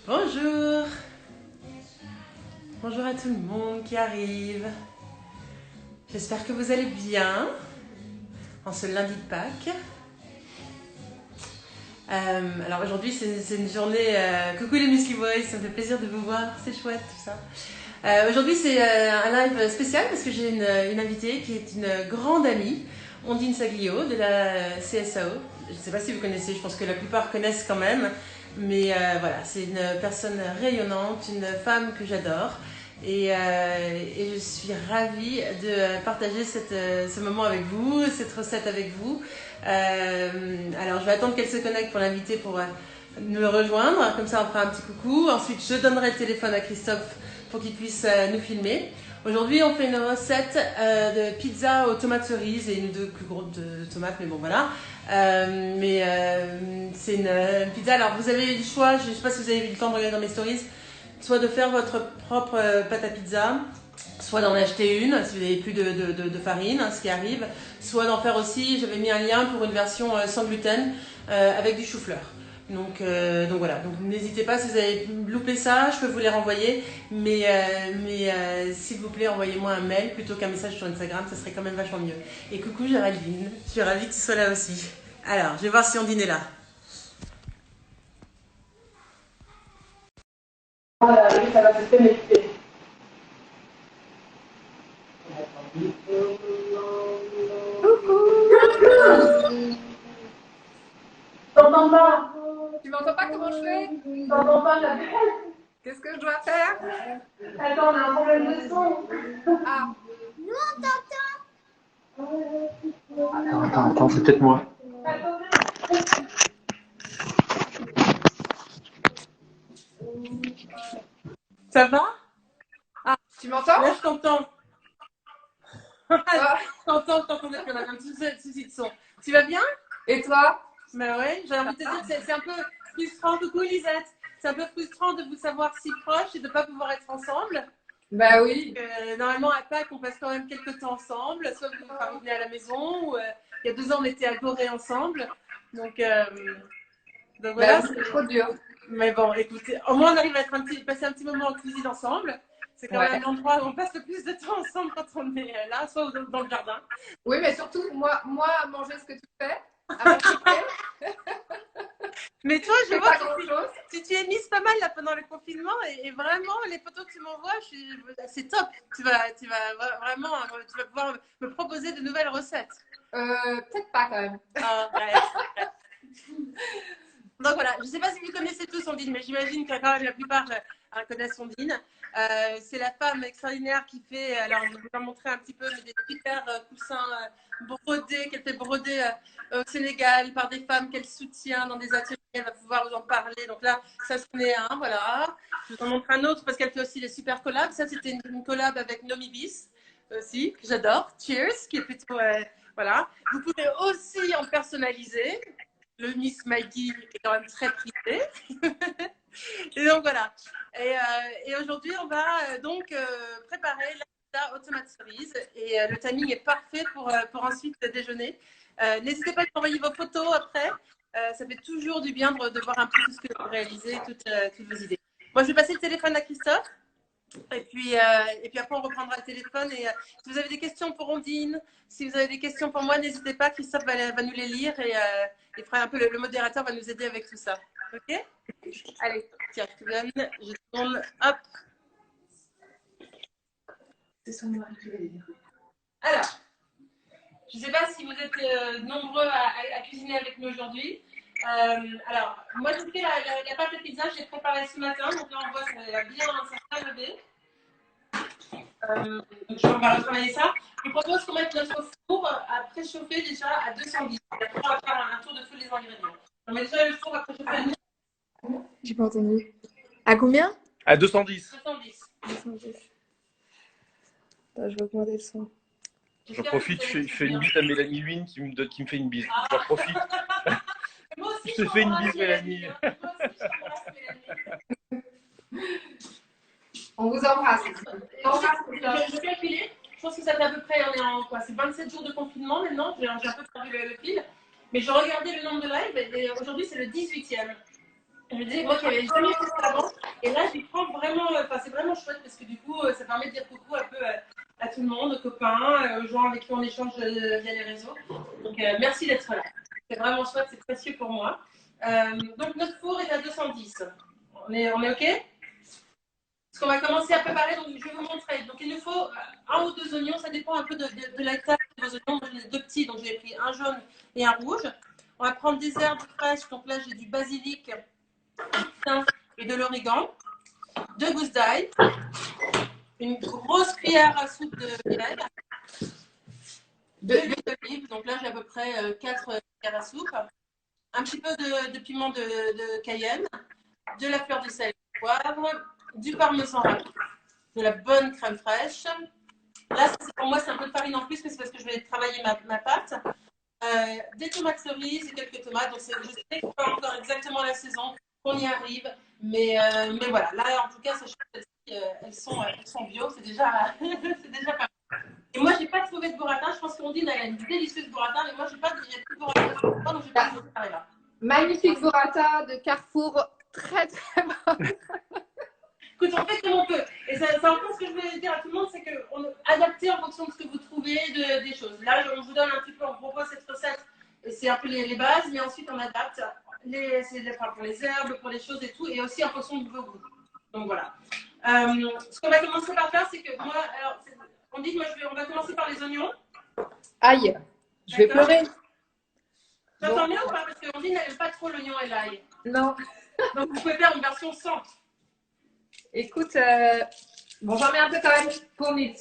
Bonjour. Bonjour à tout le monde qui arrive. J'espère que vous allez bien en ce lundi de Pâques. Alors aujourd'hui c'est une journée... coucou les Musli Boys, ça me fait plaisir de vous voir, c'est chouette tout ça. Aujourd'hui c'est un live spécial parce que j'ai une invitée qui est une grande amie, Ondine Saglio de la CSAO. Je ne sais pas si vous connaissez, je pense que la plupart connaissent quand même. Mais voilà, c'est une personne rayonnante, une femme que j'adore. Et je suis ravie de partager ce moment avec vous, cette recette avec vous. Alors je vais attendre qu'elle se connecte pour l'inviter pour nous rejoindre. Comme ça on fera un petit coucou. Ensuite je donnerai le téléphone à Christophe pour qu'il puisse nous filmer. Aujourd'hui on fait une recette de pizza aux tomates cerises et une ou deux plus grosses de tomates, mais bon voilà. C'est une pizza. Alors vous avez le choix, je ne sais pas si vous avez eu le temps de regarder dans mes stories, soit de faire votre propre pâte à pizza, soit d'en acheter une si vous n'avez plus de farine, ce qui arrive, soit d'en faire aussi, j'avais mis un lien pour une version sans gluten avec du chou-fleur. Donc voilà, donc n'hésitez pas si vous avez loupé ça, je peux vous les renvoyer, mais s'il vous plaît envoyez-moi un mail plutôt qu'un message sur Instagram, ça serait quand même vachement mieux. Et coucou Géraldine, je suis ravie que tu sois là aussi. Alors, je vais voir si Ondine est là. Voilà, oui, ça va se connecter. T'entends pas? Tu m'entends pas comment je fais? T'entends pas, j'appelle. Qu'est-ce que je dois faire? Attends, on a un problème de son. Ah, Attends, c'est peut-être moi. Ça va? tu m'entends? Là, je t'entends. Ah, Je t'entends depuis qu'on a un petit souci de son. Tu vas bien? et toi? Bah ouais, j'ai envie de te dire, c'est un peu frustrant. Coucou Lisette. C'est un peu frustrant de vous savoir si proche et de ne pas pouvoir être ensemble. Bah oui. Normalement, à Pâques, on passe quand même quelques temps ensemble. Soit vous venez à la maison, ou il y a 2 ans, on était à Gorée ensemble. Donc voilà. Bah, c'est trop dur. Mais bon, écoutez, au moins on arrive à passer un petit moment en cuisine ensemble. C'est quand Ouais. même l'endroit où on passe le plus de temps ensemble quand on est là, soit dans le jardin. Oui, mais surtout, moi, à manger ce que tu fais, à m'occuper, Mais toi, je c'est vois pas que grand-chose. tu es mise pas mal là pendant le confinement et vraiment, les photos que tu m'envoies, c'est top. Tu vas vraiment, tu vas pouvoir me proposer de nouvelles recettes. Peut-être pas quand même. Ah, ouais. Donc voilà, je ne sais pas si vous connaissez tous Ondine, mais j'imagine que quand même la plupart connaissent Ondine. C'est la femme extraordinaire qui fait, alors je vais vous en montrer un petit peu, mais des super coussins brodés, qu'elle fait broder au Sénégal par des femmes qu'elle soutient dans des ateliers. Elle va pouvoir vous en parler. Donc là, ça c'en est un, voilà. Je vous en montre un autre parce qu'elle fait aussi des super collabs. Ça, c'était une collab avec Nomi Bis aussi, que j'adore. Cheers, qui est plutôt, voilà. Vous pouvez aussi en personnaliser. Le Miss Maggie est quand même très prisé. Et donc voilà. Et aujourd'hui, on va donc préparer la pizza aux tomates cerises. Et le timing est parfait pour ensuite déjeuner. N'hésitez pas à m'envoyer vos photos après. Ça fait toujours du bien de voir un peu tout ce que vous réalisez, toutes vos idées. Moi, je vais passer le téléphone à Christophe. Et puis après, on reprendra le téléphone. Et si vous avez des questions pour Ondine, si vous avez des questions pour moi, n'hésitez pas. Christophe va nous les lire et il fera un peu le modérateur va nous aider avec tout ça. Ok? Allez, tiens, je te donne. Je tourne. Hop. C'est son mari qui va les lire. Alors, je ne sais pas si vous êtes nombreux à cuisiner avec nous aujourd'hui. Alors, moi, j'ai fait la pâte à pizza, j'ai préparé ce matin. Donc là, on voit que ça a bien levé. Donc, on va retravailler ça. Je propose qu'on mette notre four à préchauffer déjà à 210. Après, on va faire un tour de tous les ingrédients. On met déjà le four à préchauffer à 210. J'ai pas entendu. À combien? À 210. 210. Attends, je vais augmenter le son. J'en profite, je fais une bise à Mélanie Lune qui me fait une bise. J'en profite. Moi aussi, Je te fais une bise, Mélanie. Moi aussi, je t'embrasse, Mélanie. On vous embrasse. Je vais calculer. Je pense que ça fait à peu près, on est en quoi? C'est 27 jours de confinement maintenant. J'ai un peu perdu le fil. Mais je regardais le nombre de lives et aujourd'hui, c'est le 18e. Je me disais, moi qui n'avais jamais fait ça avant, et là j'y prends vraiment, enfin c'est vraiment chouette parce que du coup ça permet de dire coucou un peu à tout le monde, aux copains, aux gens avec qui on échange via les réseaux. Donc merci d'être là. C'est vraiment chouette, c'est précieux pour moi. Donc notre four est à 210. On est OK? Ce qu'on va commencer à préparer, donc je vais vous montrer. Donc il nous faut un ou deux oignons, ça dépend un peu de la taille de vos oignons. Moi j'en ai deux petits, donc j'ai pris un jaune et un rouge. On va prendre des herbes fraîches, donc là j'ai du basilic et de l'origan, 2 gousses d'ail, une grosse cuillère à soupe de miel, 2 huiles d'olive, donc là j'ai à peu près 4 cuillères à soupe, un petit peu de piment de Cayenne, de la fleur de sel et du poivre, du parmesan râpé, de la bonne crème fraîche. Là, pour moi, c'est un peu de farine en plus, mais c'est parce que je vais travailler ma pâte. Des tomates cerises et quelques tomates. Donc, je sais que ce n'est pas encore exactement la saison, qu'on y arrive. Mais voilà, là, en tout cas, sachez que elles sont bio. C'est déjà, c'est déjà pas mal. Et moi, je n'ai pas trouvé de burrata. Je pense qu'Ondine a une délicieuse burrata, mais moi, je n'ai pas de burrata. Donc, je n'ai pas de burrata là. Magnifique burrata de Carrefour, très très bonne. Écoute, on fait comme on peut. Et c'est encore ce que je voulais dire à tout le monde, c'est qu'on est adapté en fonction de ce que vous trouvez des choses. Là, on vous donne un petit peu, on propose cette recette, et c'est un peu les bases, mais ensuite on adapte pour les herbes, pour les choses et tout, et aussi en fonction de vos goûts. Donc voilà. Ce qu'on va commencer par faire, c'est que moi, alors, on dit que on va commencer par les oignons. Aïe, je vais pleurer. Tu entends bien ou pas? Parce qu'on dit qu'elle n'aime pas trop l'oignon et l'ail. Non. Donc vous pouvez faire une version sans. Écoute, bon, j'en mets un peu quand même pour Nils.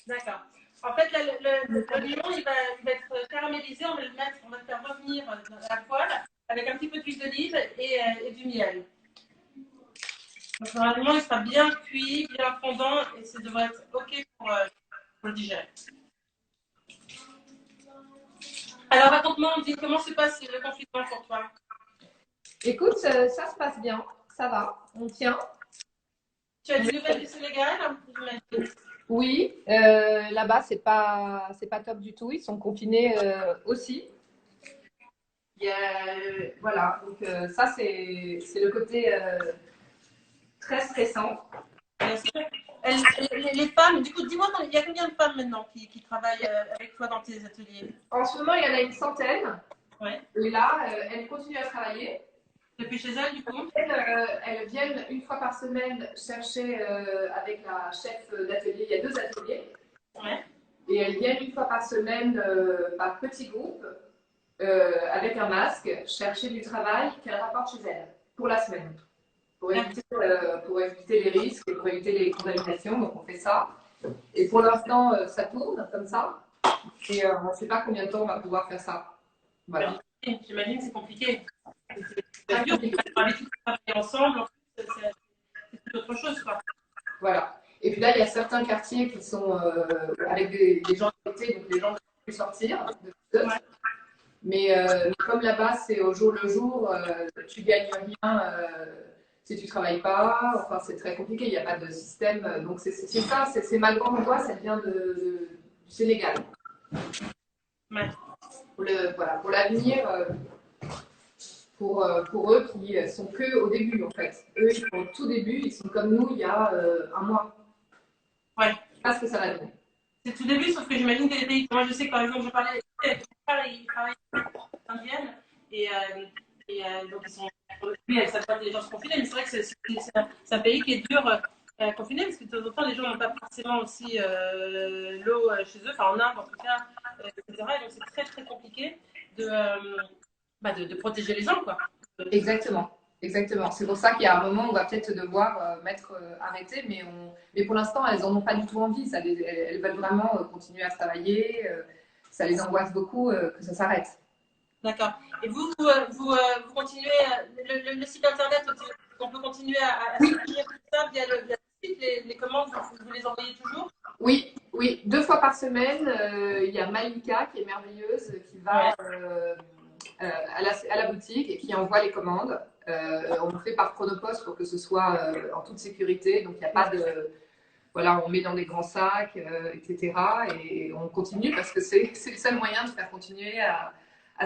D'accord. En fait, l'oignon, il va être caramélisé. On va le faire revenir dans la poêle avec un petit peu d'huile d'olive et du miel. Donc, normalement, il sera bien cuit, bien fondant et ça devrait être OK pour le digérer. Alors, raconte-moi, on dit comment se passe le confinement pour toi? Écoute, ça se passe bien, ça va, on tient. Tu as des nouvelles du Sénégal? Oui, là-bas, c'est pas top du tout. Ils sont confinés aussi. Voilà, donc ça, c'est le côté très stressant. Les femmes, du coup, dis-moi, il y a combien de femmes maintenant qui travaillent avec toi dans tes ateliers? En ce moment, il y en a une centaine. Ouais. Et là, elles continuent à travailler. Depuis chez elles, du coup? Elles viennent une fois par semaine chercher avec la chef d'atelier. Il y a 2 ateliers. Ouais. Et elles viennent une fois par semaine par petits groupes avec un masque chercher du travail qu'elles rapportent chez elles pour la semaine. Pour éviter les risques et pour éviter les contaminations. Donc on fait ça. Et pour l'instant, ça tourne comme ça. Et on ne sait pas combien de temps on va pouvoir faire ça. Voilà. J'imagine que c'est compliqué. C'est dur, on a l'habitude de travailler ensemble, c'est autre chose, quoi. Voilà. Et puis là, il y a certains quartiers qui sont avec des gens affectés, donc les gens ne peuvent plus sortir. Ouais. Mais comme là-bas, c'est au jour le jour, tu gagnes rien si tu travailles pas. Enfin, c'est très compliqué, il n'y a pas de système. Donc c'est ça, c'est ma grande angoisse, ça vient du Sénégal. Ouais. Pour l'avenir, pour eux qui sont que au début en fait. Eux, ils sont au tout début, ils sont comme nous il y a un mois. Ouais. Je sais pas ce que ça va donner. C'est tout début, sauf que j'imagine que les pays. Moi, je sais que par exemple, je parlais avec mon frère, il travaille en Indienne, et donc ils sont. Oui, elles savent pas que les gens se confinent, mais c'est vrai que c'est un pays qui est dur à confiner, parce que de temps en temps, les gens n'ont pas forcément aussi l'eau chez eux, enfin en Inde en tout cas, etc. Et donc c'est très très compliqué de protéger les gens, quoi. Exactement. Exactement. C'est pour ça qu'il y a un moment où on va peut-être devoir arrêter, mais pour l'instant, elles n'en ont pas du tout envie. Elles veulent vraiment continuer à travailler. Ça les angoisse beaucoup que ça s'arrête. D'accord. Et vous continuez, le site internet, on peut continuer à soutenir tout ça via le site, les commandes, vous les envoyez toujours? Oui, 2 fois par semaine, il y a Malika qui est merveilleuse, qui va à la boutique et qui envoie les commandes. On le fait par Chronopost pour que ce soit en toute sécurité, donc il n'y a pas de... Voilà, on met dans des grands sacs, etc. Et on continue parce que c'est le seul moyen de faire continuer à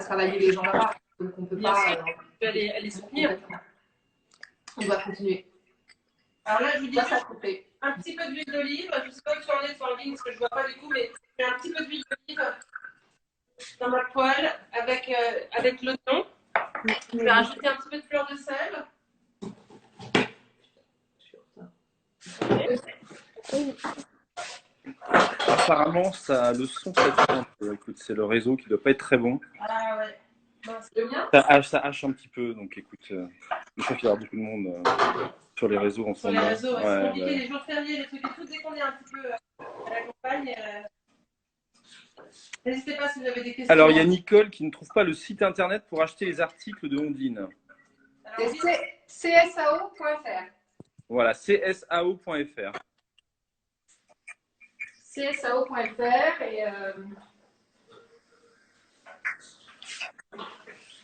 travailler les gens là-bas. Donc on peut pas... Elle les soutenir. On va continuer. Alors là, je vous dis Ça couper. un petit peu d'huile d'olive. Je ne sais pas où tu en es sur la ligne parce que je ne vois pas du coup, mais je mets un petit peu d'huile d'olive dans ma poêle avec l'oignon. Je vais rajouter un petit peu de fleur de sel. Apparemment, le son sature un peu. Écoute, c'est le réseau qui doit pas être très bon. Ah ouais. Le mien? Ça hache un petit peu, donc écoute, je crois qu'il y aura beaucoup de monde sur les réseaux en ce Sur les moment. réseaux, c'est compliqué, les jours fériés, les trucs et tout, dès qu'on est un petit peu à la campagne. N'hésitez pas si vous avez des questions. Alors, il y a Nicole qui ne trouve pas le site internet pour acheter les articles de Ondine. C'est csao.fr. Voilà, csao.fr. csao.fr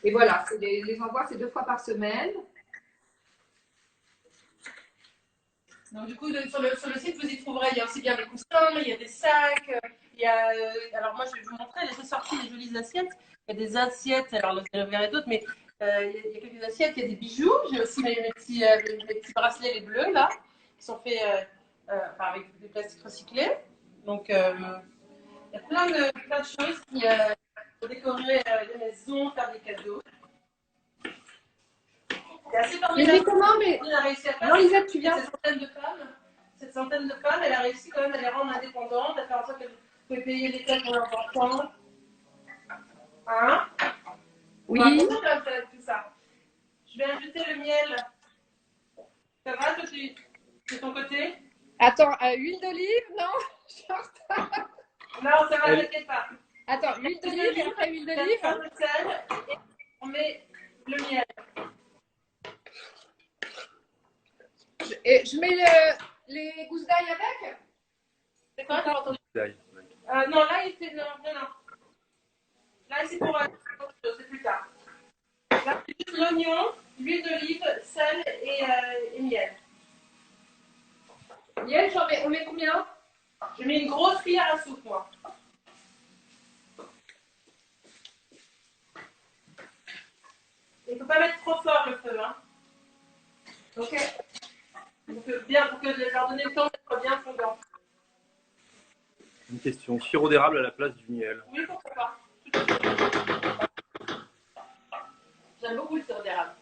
et voilà, les envois, c'est 2 fois par semaine. Donc du coup, sur le site, vous y trouverez, il y a aussi bien des coussins, il y a des sacs, il y a... alors moi, je vais vous montrer, j'ai sorti des jolies assiettes. Il y a des assiettes, alors vous en verrez d'autres, mais il y a quelques assiettes, il y a des bijoux. J'ai aussi mes petits bracelets, les bleus, là, qui sont faits avec des plastiques recyclés. Donc, il y a plein de choses pour décorer les maisons, faire des cadeaux. C'est assez formidable. Mais comment, mais... On a réussi à faire. Non, Lisette, tu viens. Cette centaine de femmes, elle a réussi quand même à les rendre indépendantes, à faire en sorte qu'elles pouvaient payer les têtes pour leurs enfants. Hein? Oui. Tout ça. Je vais ajouter le miel. Ça va, toi, de ton côté? Attends, huile d'olive? Non, je suis en retard. Non, ça va, t'inquiète pas. Attends, huile d'olive et après huile d'olive. On met le sel et on met le miel. Je mets les gousses d'ail avec? C'est quoi, t'as entendu? Non, là, il fait... Non. Là, c'est pour... c'est plus tard. Là, c'est juste l'oignon, l'huile d'olive, sel et miel. Miel, on met combien? Je mets une grosse cuillère à soupe, moi. Il ne faut pas mettre trop fort le feu, hein. Ok. Donc, bien, pour que leur donner le temps d'être bien fondant. Une question. Sirop d'érable à la place du miel. Oui, pourquoi pas. J'aime beaucoup le sirop d'érable.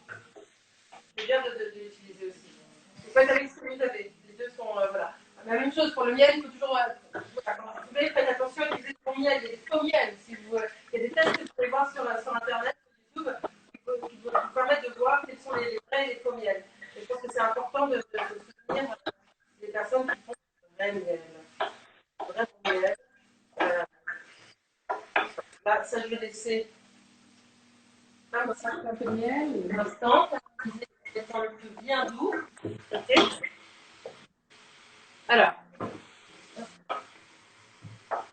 C'est bien de l'utiliser aussi. Vous faites avec ce que vous avez. Les deux sont, voilà. La même chose pour le miel, il faut toujours... quand vous pouvez, faites attention à utiliser du miel. Il y a des faux miel. Si vous, il y a des tests que vous pouvez voir sur Internet, sur YouTube, qui vous permettent de voir quels sont les vrais et les faux miel. Et je pense que c'est important de soutenir les personnes qui font le vrai miel. Le vrai faux miel. Là, ça, je vais laisser un peu de miel, un instant, pour être le feu bien doux. Okay. Alors,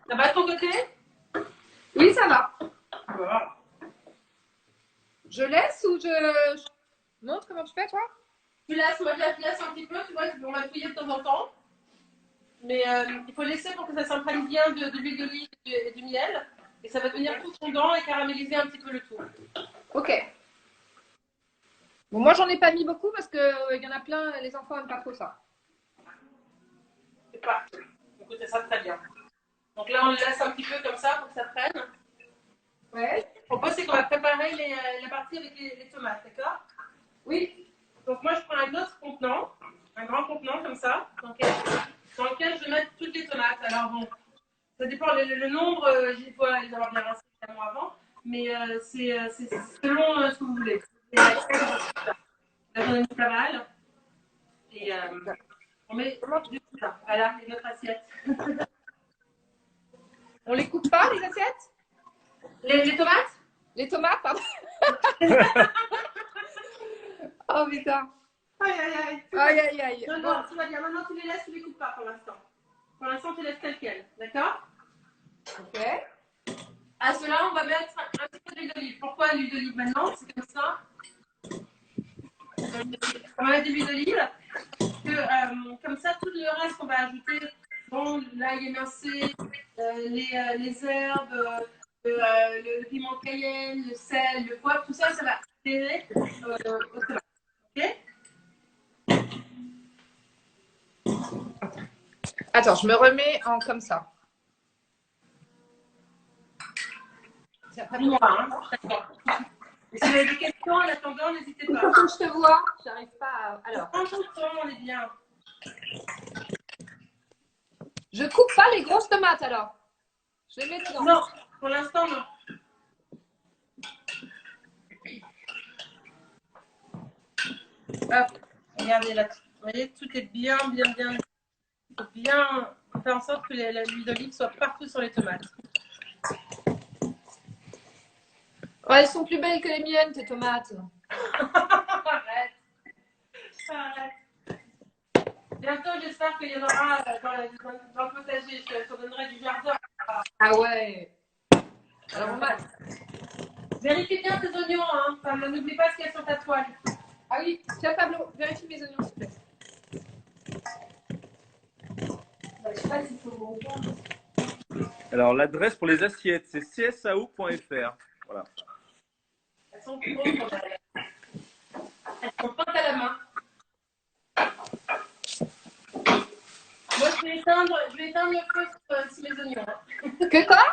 ça va de ton côté? Oui, ça va. Voilà. Je laisse ou je montre comment tu fais, toi? Tu laisses, moi je laisse un petit peu, tu vois, on va fouiller de temps en temps. Mais il faut laisser pour que ça s'imprègne bien de l'huile d'olive et du miel. Et ça va devenir tout fondant et caraméliser un petit peu le tout. Ok. Bon, moi, j'en ai pas mis beaucoup parce qu'il y en a plein, les enfants n'aiment pas trop ça. C'est parfait. Écoutez, ça très bien. Donc là, on le laisse un petit peu comme ça pour que ça prenne. Ouais. Ce que je propose, c'est qu'on va préparer la partie avec les tomates, d'accord? Oui. Donc moi, je prends un autre contenant, un grand contenant comme ça, dans lequel je vais mettre toutes les tomates. Alors bon, ça dépend, le nombre, il faut les avoir bien rincées évidemment avant, mais c'est selon ce que vous voulez. Là, j'en ai mis pas mal. Et on met du tout ça. Voilà, et notre assiette. On les coupe pas, les assiettes? Les tomates? Les tomates, pardon. Oh putain. Aïe, aïe, aïe. Aïe, aïe, aïe. Non, non, tout va bien. Maintenant, tu les laisses, tu les coupes pas pour l'instant. Pour l'instant, tu laisses telles quelles. D'accord? Ok. À cela, on va mettre un petit peu d'huile d'olive. Pourquoi l'huile d'olive maintenant? C'est comme ça. On va mettre de l'huile d'olive. Comme ça, tout le reste qu'on va ajouter, bon, l'ail émincé, les herbes, le piment cayenne, le sel, le poivre, tout ça, ça va adhérer au tomate. Ok? Attends, je me remets en comme ça. Dis-moi, hein. D'accord. Et si vous avez des questions en attendant, n'hésitez pas. Quand je te vois, j'arrive pas à... Alors, Prends ton temps, on est bien. je coupe pas les grosses tomates alors. Je les mets dedans. Non, pour l'instant, non. Hop, regardez là. Vous voyez, tout est bien. Il faut bien faire en sorte que l'huile d'olive soit partout sur les tomates. Ouais, elles sont plus belles que les miennes, tes tomates. Arrête. Bientôt, j'espère qu'il y en aura dans le potager. Je te donnerai du jardin. Ah ouais. Alors, on va... Vérifie bien tes oignons. Hein. Enfin, n'oublie pas ce qu'il y a sur ta toile. Ah oui, tiens Pablo, vérifie mes oignons, s'il te plaît. Je sais pas s'il faut mon voir. Alors, l'adresse pour les assiettes, c'est csao.fr. Voilà. Elles sont grosses. Elles sont peintes à la main. Moi, je vais éteindre le feu sous mes oignons. Hein. Que quoi?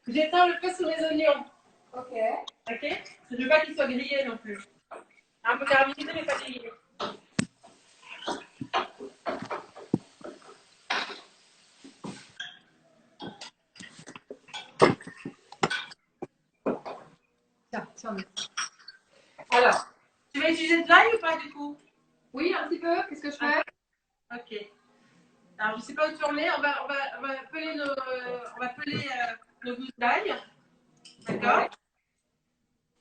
J'éteins le feu sous mes oignons. Ok. Ok? Je ne veux pas qu'ils soient grillés non plus. Un peu caramélisés, mais pas grillés. Tiens. Alors, Tu vas utiliser de l'ail ou pas du coup? oui, un petit peu. Qu'est-ce que je fais? Ok. Alors, je ne sais pas où tu en es. On va peler nos gousses d'ail. D'accord? Ouais.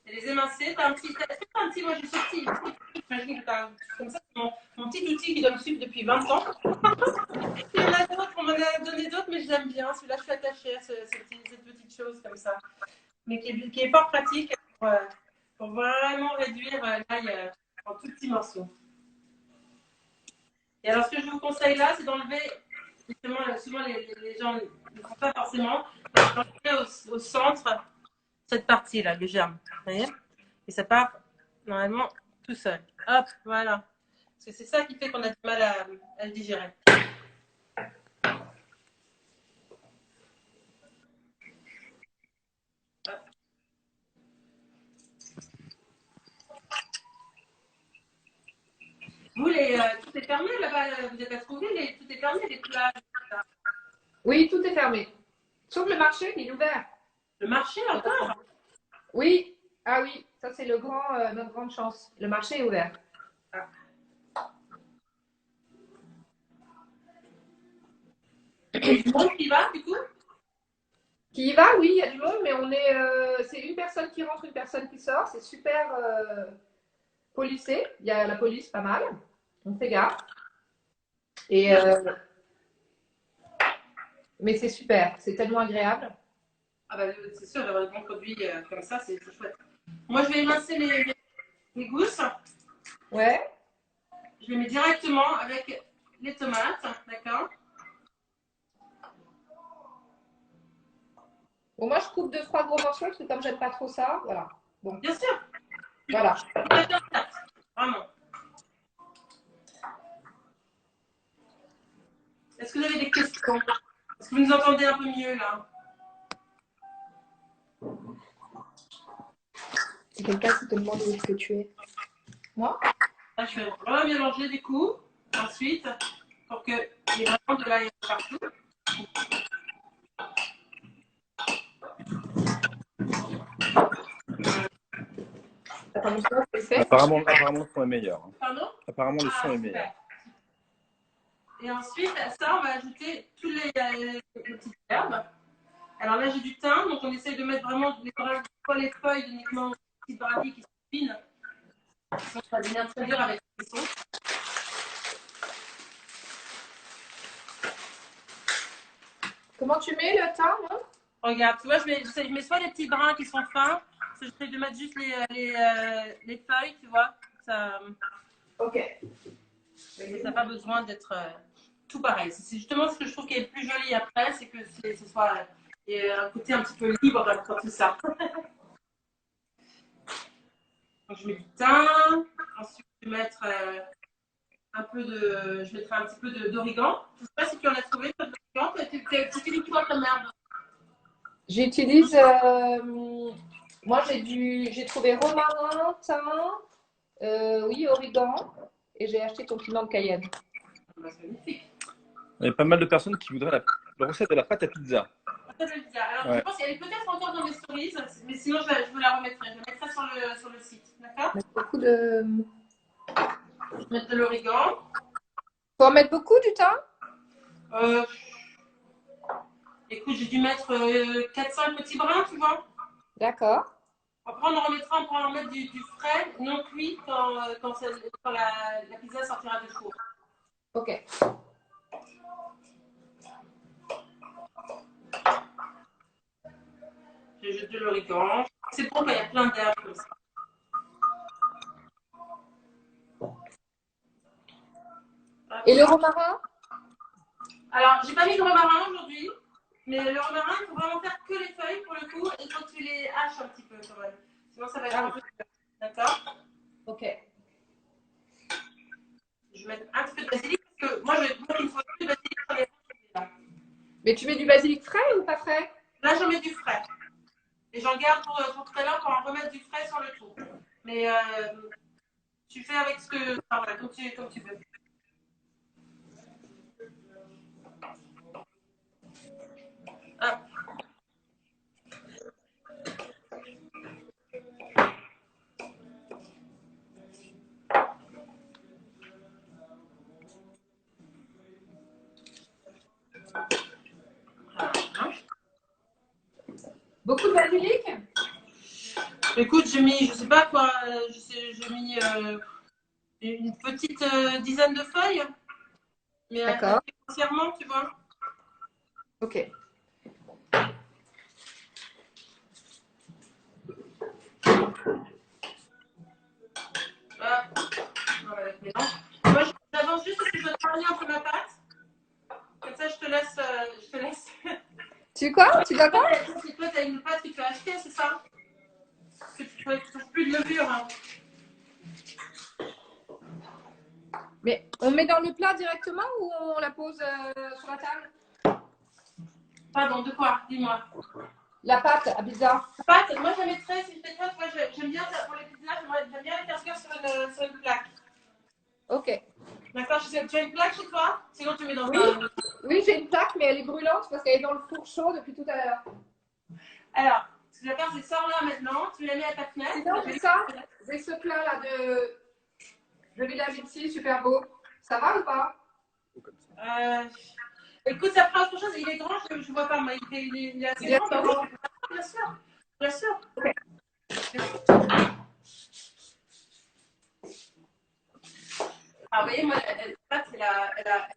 Et les émincer. T'as un petit, moi j'ai sorti. J'imagine que tu as comme ça, mon petit outil qui donne sucre depuis 20 ans. Il y en a d'autres, on m'en a donné d'autres, mais je l'aime bien. Celui-là, je suis attachée à cette petite chose comme ça. Mais qui est fort pratique pour vraiment réduire l'ail en tout petits morceaux. Et alors, ce que je vous conseille là, c'est d'enlever, justement, souvent les gens ne font pas forcément, mais d'enlever au centre cette partie-là, le germe. Vous voyez? Et ça part normalement tout seul. Hop, voilà. Parce que c'est ça qui fait qu'on a du mal à le digérer. Vous, tout est fermé là-bas, vous êtes à trouver, tout est fermé, les plages. Oui, tout est fermé. Sauf le marché, il est ouvert. Le marché encore? Oui. Ah oui, ça c'est notre grande chance. Le marché est ouvert. Ah. Il y a du monde qui va, du coup? Qui y va? Oui, il y a du monde, mais c'est une personne qui rentre, une personne qui sort. C'est super policé. Il y a la police pas mal. On fait gaffe. Et, mais c'est super. C'est tellement agréable. Ah bah c'est sûr, d'avoir des bons produits comme ça, c'est chouette. Moi, je vais émincer les gousses. Ouais. Je les mets directement avec les tomates, d'accord? Bon, moi, je coupe 2-3 gros morceaux parce que comme j'aime pas trop ça, voilà. Bon. Bien sûr. Voilà. Vraiment. Est-ce que vous avez des questions? Est-ce que vous nous entendez un peu mieux là? C'est quelqu'un qui te demande où est-ce que tu es. Moi? Là, je vais vraiment mélanger du coup. Ensuite, pour qu'il y ait vraiment de l'ail partout. Apparemment, le son est meilleur. Hein. Pardon? Apparemment, le son est meilleur. Super. Et ensuite, à ça, on va ajouter tous les petites herbes. Alors là, j'ai du thym, donc on essaye de mettre vraiment pas les feuilles uniquement des petites brindilles qui sont fines. Ça va venir très dur avec les cuisson. Comment tu mets le thym, là? Regarde, tu vois, je mets soit les petits brins qui sont fins, soit j'essaie de mettre juste les feuilles, tu vois. Ça, Ok. ça n'a pas besoin d'être tout pareil. C'est justement ce que je trouve qui est le plus joli après, c'est que ce soit un côté un petit peu libre dans tout ça. Donc je mets du thym, ensuite je vais mettre je mettrai un petit peu d'origan. Je ne sais pas si tu en as trouvé, toi, de l'origan. Tu utilises quoi comme herbe? J'utilise, moi j'ai trouvé romarin, thym, oui, origan, et j'ai acheté ton piment de Cayenne. Bah, c'est magnifique. Il y a pas mal de personnes qui voudraient la recette de la pâte à pizza. Alors, Ouais. je pense qu'elle est peut-être encore dans mes stories, mais sinon, je vous la remettrai. Je la mettrai sur le site. D'accord? Beaucoup de... Je vais mettre de l'origan. Faut en mettre beaucoup du thym? Écoute, j'ai dû mettre 4-5 petits brins, tu vois. D'accord. Après, on pourra en mettre du frais, non cuit, quand la pizza sortira du four. Ok. Je jette de l'origan. C'est bon quand il y a plein d'herbes comme ça. Et le romarin? Alors, j'ai pas mis de romarin aujourd'hui, mais le romarin, il faut vraiment faire que les feuilles pour le coup, et quand tu les haches un petit peu quand même. Sinon, ça va être un peu dur. D'accord? Ok. Je vais mettre un petit peu de basilic, parce que moi, il me faut plus de basilic sur les feuilles. Mais tu mets du basilic frais ou pas frais? Là, j'en mets du frais. Et j'en garde pour tout à l'heure pour en remettre du frais sur le tour. Mais tu fais avec ce que. Enfin, voilà, comme tu veux. Hop. Voilà. Beaucoup de basilic? Écoute, j'ai mis, je sais pas quoi, j'ai mis une petite dizaine de feuilles. Mais D'accord. entièrement, tu vois. Ok. Moi, j'avance juste parce que je dois travailler un peu ma pâte. Comme ça, je te laisse. Tu quoi? Tu vas pas? Si toi, tu as une pâte que tu as achetée, c'est ça? Parce que tu ne trouves plus de levure. Hein. Mais on met dans le plat directement ou on la pose sur la table? Pardon, de quoi? Dis-moi. La pâte à pizza. La pâte, moi, je la mettrais, si je fais toi, j'aime bien, pour les pizzas, j'aime bien les faire cuire sur une plaque. Ok. D'accord? Tu as une plaque chez toi? Sinon, tu mets dans Oui, un. oui, j'ai une plaque, mais elle est brûlante parce qu'elle est dans le four chaud depuis tout à l'heure. Alors, ce que je vais faire, c'est sors-la maintenant, tu la mets à ta fenêtre. Sinon, j'ai ça. J'ai ce plat là de Villa super beau. Ça va ou pas? Écoute, ça fera autre chose. Il est grand, je ne vois pas, mais il est assez grand. Bien sûr, bien sûr. Alors, vous voyez, moi, la pâte, elle a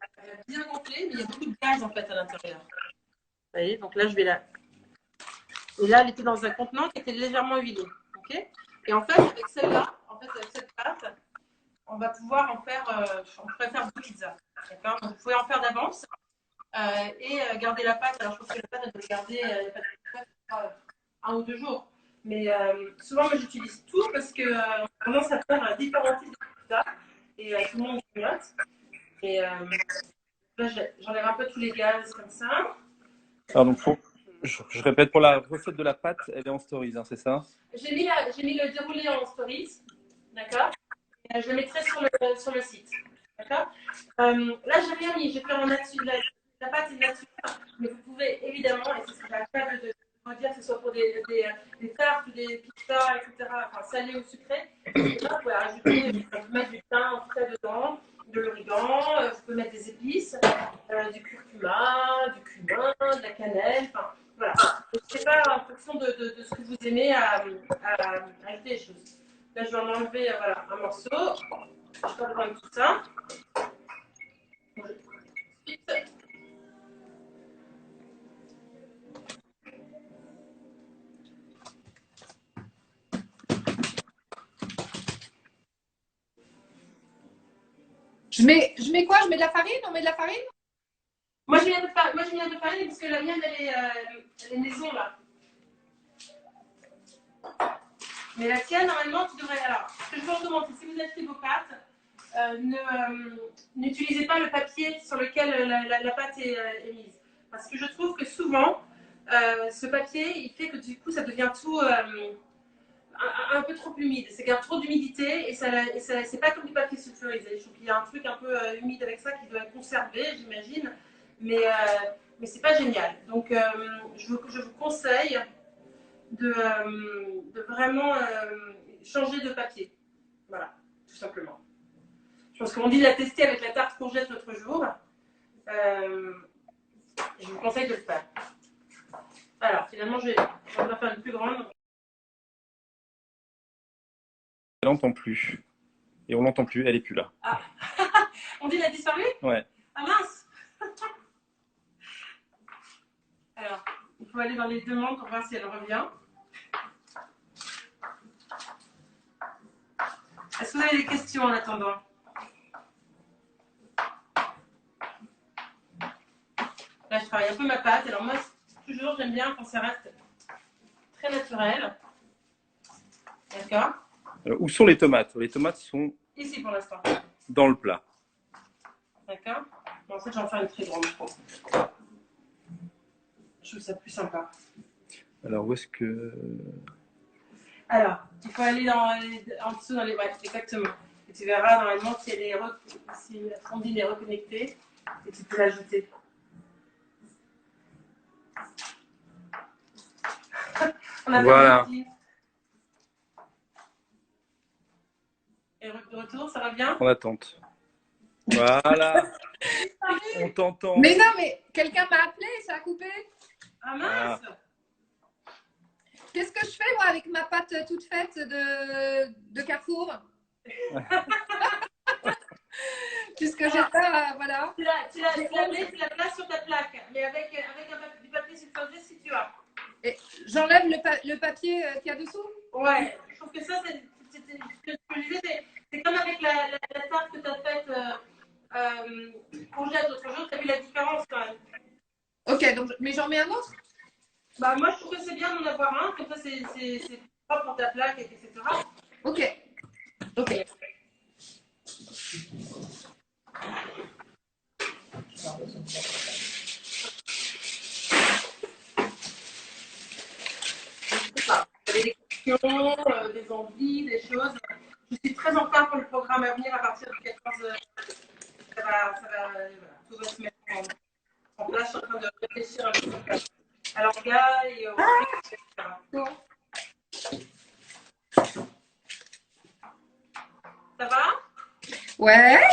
bien gonflé, mais il y a beaucoup de gaz en fait à l'intérieur. Vous voyez, donc là, je vais la. Et là, elle était dans un contenant qui était légèrement huilé. Ok. Et en fait, avec celle-là, avec cette pâte, on va pouvoir en faire. On pourrait faire deux pizzas. D'accord. Donc, vous pouvez en faire d'avance. Et garder la pâte. Alors, je pense que la pâte, elle doit garder un ou deux jours. Mais souvent, moi, j'utilise tout parce que on commence à faire différents types de pizza et tout le monde grignote. Et là, j'enlève un peu tous les gaz comme ça. Alors, donc, je répète, pour la recette de la pâte, elle est en stories, hein, c'est ça? J'ai mis le déroulé en stories. D'accord. Je le mettrai sur le site. D'accord. Là, j'ai rien mis. J'ai fait en nature. La pâte est nature. Mais vous pouvez évidemment, et c'est ce que j'arrête pas de vous dire, que ce soit pour des tartes ou des pizzas, etc., enfin salées ou sucrées, vous pouvez ajouter, vous pouvez mettre du thym frais dedans, de l'origan, vous pouvez mettre des épices, du curcuma, du cumin, de la cannelle, enfin voilà. C'est pas en fonction de ce que vous aimez à ajouter des choses. Là, je vais en enlever voilà, un morceau. Je vais prendre tout ça. Ensuite, Je mets quoi? Je mets de la farine? On met de la farine? moi, je viens de farine parce que la mienne, elle est maison là. Mais la tienne, normalement, tu devrais. Alors, ce que je vais recommander, si vous achetez vos pâtes, n'utilisez pas le papier sur lequel la pâte est mise. Parce que je trouve que souvent, ce papier, il fait que du coup, ça devient tout un peu trop humide. Ça garde trop d'humidité et c'est pas comme du papier sulfurisé. Je trouve qu'il y a un truc un peu humide avec ça qui doit être conservé, j'imagine. Mais c'est pas génial. Donc, je vous conseille de vraiment changer de papier. Voilà, tout simplement. Je pense qu'on dit de la tester avec la tarte courgette l'autre jour. Je vous conseille de le faire. Alors, finalement, je vais faire une plus grande. Elle n'entend plus. Et on l'entend plus, elle est plus là. Ah. On dit elle a disparu? Ouais. Ah mince. Alors, il faut aller dans les demandes pour voir si elle revient. Est-ce que vous avez des questions en attendant? Là, je travaille un peu ma pâte. Alors moi, toujours, j'aime bien quand ça reste très naturel. D'accord? Où sont les tomates? Les tomates sont ici pour l'instant. Dans le plat. D'accord? Bon, en fait, j'en fais une très grande, je pense. Je trouve ça plus sympa. Alors, où est-ce que... Alors, il faut aller en dessous dans les... Ouais, exactement. Et tu verras normalement si la fondine est reconnectée et tu peux l'ajouter. On a Voilà. Et de retour, ça va bien? En attente. Voilà. On t'entend. Mais non, mais quelqu'un m'a appelé et ça a coupé. Ah mince! Qu'est-ce que je fais moi avec ma pâte toute faite de Carrefour? Puisque j'ai pas, voilà. Tu la places sur ta plaque, mais avec du papier sulfurisé si tu as. Et j'enlève le papier qu'il y a dessous? Ouais, je trouve que ça, c'est ce que je disais, c'est comme avec la tarte que tu as faite courgette l'autre jour, tu as vu la différence quand même. Ok, donc, mais j'en mets un autre? Bah, moi, je trouve que c'est bien d'en avoir un, comme ça, c'est propre pour ta plaque, etc. Ok. Ok. Vous avez des questions, des envies, des choses. Je suis très en retard pour le programme à venir à partir du 14. Voilà, tout va se mettre en place. Je suis en train de réfléchir un peu à l'orga et au etc. Ça va? Ouais.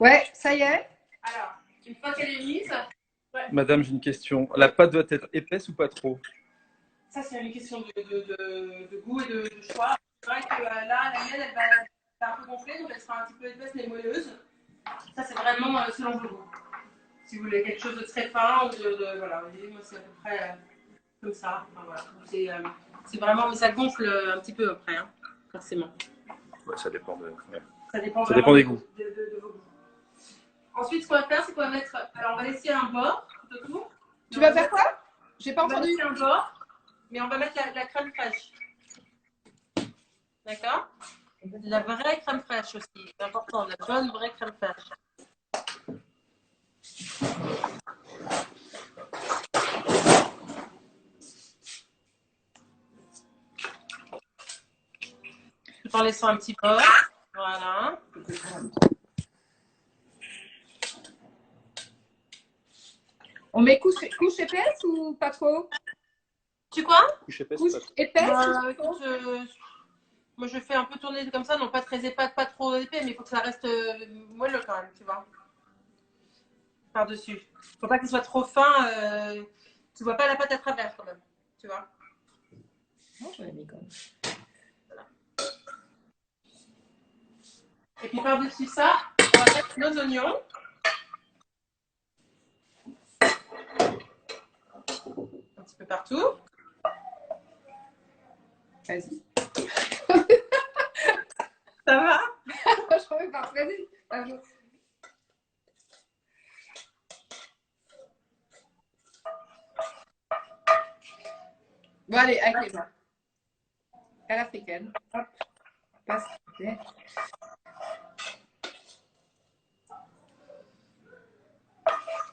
Ouais, ça y est. Alors, une fois qu'elle est mise. Ouais. Madame, j'ai une question. La pâte doit être épaisse ou pas trop? Ça, c'est une question de goût et de choix. C'est vrai que là, la mienne, elle va un peu gonfler, donc elle sera un petit peu épaisse mais moelleuse. Ça, c'est vraiment selon vos goûts. Si vous voulez quelque chose de très fin ou voilà, vous voyez, moi, c'est à peu près comme ça. Enfin, voilà. C'est vraiment, mais ça gonfle un petit peu après, hein, forcément. Ouais, ça dépend de... Ouais. Ça dépend des goûts. De vos goûts. Ensuite, ce qu'on va faire, c'est qu'on va mettre. Alors, on va laisser un bord tout autour. Tu vas faire quoi? J'ai pas entendu. On va entendu. laisser un bord, mais on va mettre la crème fraîche. D'accord? La vraie crème fraîche aussi. C'est important, la bonne vraie crème fraîche. Tout en laissant un petit bord. Voilà. On met couche épaisse ou pas trop? Tu quoi? Couche épaisse, Couche pas trop. épaisse? Écoute, moi je fais un peu tourner comme ça, non pas très épais, pas trop épais, mais il faut que ça reste moelleux quand même, tu vois. Par-dessus. Faut pas qu'il soit trop fin. Tu vois pas la pâte à travers quand même, tu vois. Non, je l'ai mis quand même. Voilà. Et puis par-dessus ça, on va mettre nos oignons. Un petit peu partout. Vas-y. oui, parfait. Vas-y. Bon, allez, avec les mains. À l'africaine. Hop. Passe.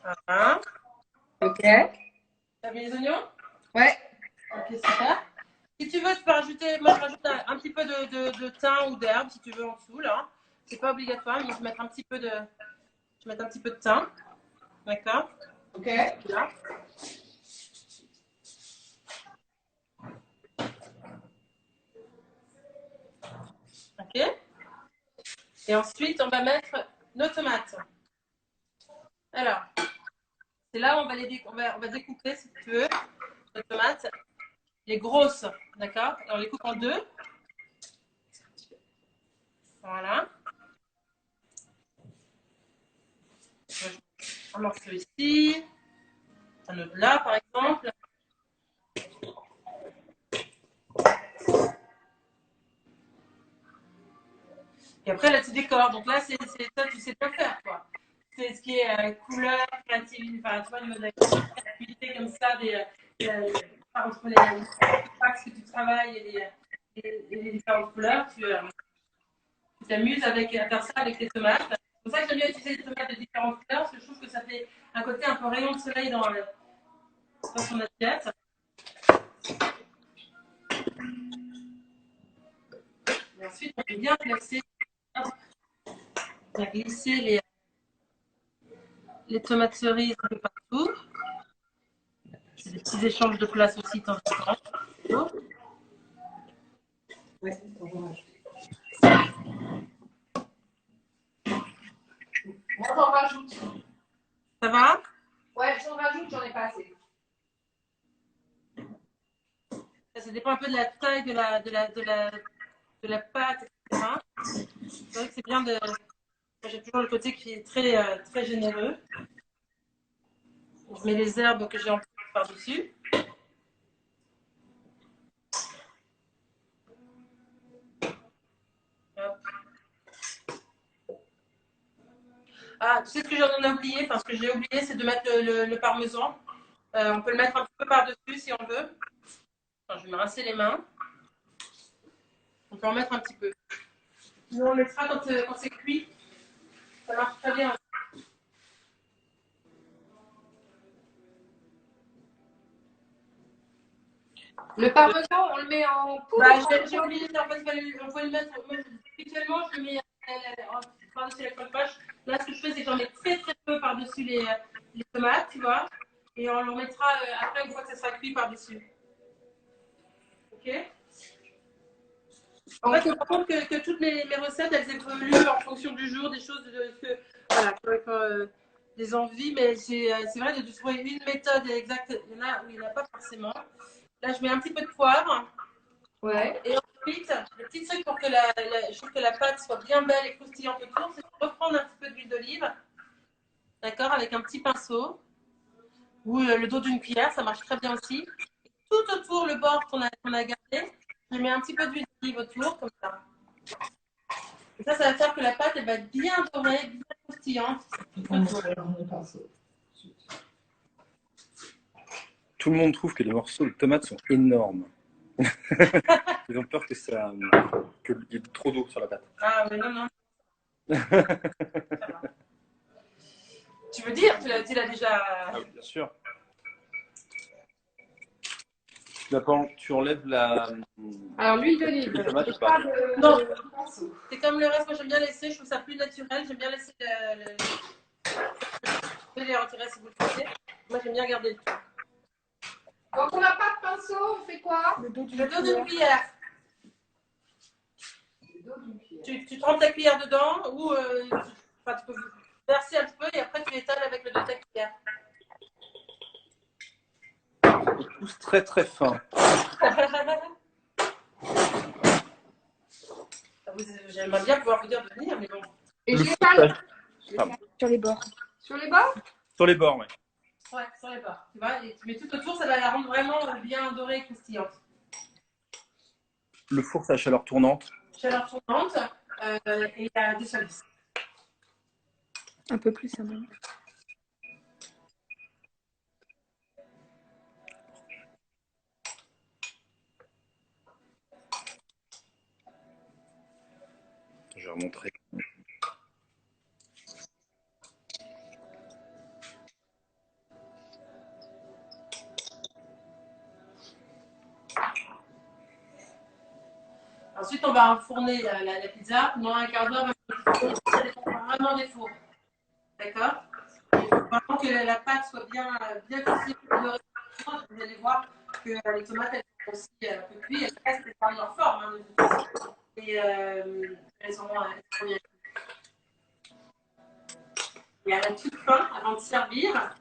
Voilà. Ok. T'as mis les oignons? Ouais. Ok, super. Si tu veux, tu peux rajouter, moi je rajoute un petit peu de thym ou d'herbe si tu veux en dessous là. C'est pas obligatoire, mais je vais mettre un petit peu de, thym. D'accord? Ok. Là. Ok. Et ensuite, on va mettre nos tomates. Alors, c'est là où on va on va découper si tu veux nos tomates. Les grosses, d'accord? On les coupe en deux. Voilà. Un morceau ici, un autre là, par exemple. Et après, là, tu décores. Donc là, c'est ça, tu sais pas faire, quoi. C'est ce qui est couleur, créativité, enfin, tu vois, une mode créativité comme ça, entre les packs que tu travailles et les différentes couleurs, tu t'amuses à faire ça avec tes tomates. C'est pour ça que j'aime bien utiliser des tomates de différentes couleurs, parce que je trouve que ça fait un côté un peu rayon de soleil dans son assiette. Et ensuite, on peut bien glisser les tomates cerises un peu partout. C'est des petits échanges de place aussi de temps en temps. Ouais, moi, j'en rajoute. Ça va? Ouais, j'en rajoute, j'en ai pas assez. Ça dépend un peu de la taille de la pâte, etc. C'est vrai que c'est bien de. J'ai toujours le côté qui est très, très généreux. Je mets les herbes que j'ai en par-dessus. Ah, tu sais ce que j'en ai oublié? Enfin, ce que j'ai oublié, c'est de mettre le parmesan. On peut le mettre un petit peu par-dessus si on veut. Enfin, je vais me rincer les mains. On peut en mettre un petit peu. Sinon, on le mettra quand c'est cuit. Ça marche très bien. Le parmesan, on le met en poudre. Bah, j'ai oublié, en fait, on peut le mettre. Moi, habituellement, je le mets par-dessus la crème fraîche. Là, ce que je fais, c'est que j'en mets très très peu par-dessus les tomates, tu vois. Et on le remettra après, une fois que ça sera cuit par-dessus. Ok? En fait, je me rends compte que toutes mes recettes, elles évoluent en fonction du jour, des choses, voilà, des envies. Mais c'est vrai de trouver une méthode exacte. Il y en a où il n'y en a pas forcément. Là, je mets un petit peu de poivre. Ouais. Et ensuite, le petit truc pour que je trouve que la pâte soit bien belle et croustillante autour, c'est de reprendre un petit peu d'huile d'olive, d'accord, avec un petit pinceau ou le dos d'une cuillère, ça marche très bien aussi. Et tout autour, le bord qu'on a gardé, je mets un petit peu d'huile d'olive autour, comme ça. Et ça va faire que la pâte, elle va être bien dorée, bien croustillante. Tout le monde trouve que les morceaux de tomates sont énormes. Ils ont peur qu'il y ait trop d'eau sur la pâte. Ah, mais non, non. Tu veux dire, tu l'as déjà. Ah oui, bien sûr. Tu enlèves la. Alors, l'huile d'olive. Les tomates ou pas? Non, c'est comme le reste. Moi, j'aime bien laisser. Je trouve ça plus naturel. J'aime bien laisser Vous pouvez les retirer si vous le souhaitez. Moi, j'aime bien garder le tout. Quand on n'a pas de pinceau, on fait quoi? Le dos d'une cuillère. Tu trempes ta cuillère dedans ou tu peux verser un petit peu et après tu étales avec le dos de ta cuillère. Ils poussent très très fin. J'aimerais bien pouvoir vous dire de venir, mais bon. Et je l'étale Sur les bords. sur les bords? Sur les bords, oui. Ouais, sur les bords. Tu vois, et tu mets tout autour, ça va la rendre vraiment bien dorée et croustillante. Le four, c'est à chaleur tournante. Chaleur tournante. et à 210. Un peu plus, hein, même. Je vais remontrer. Ensuite, on va enfourner la pizza pendant un quart d'heure. Ça dépend vraiment des fours. D'accord? Il faut vraiment que la pâte soit bien cuite. Vous allez voir que les tomates, elles sont aussi un peu cuites. Elles restent dans leur forme. Hein, de toute façon. Et elles sont bien. Et à la toute fin, avant de servir,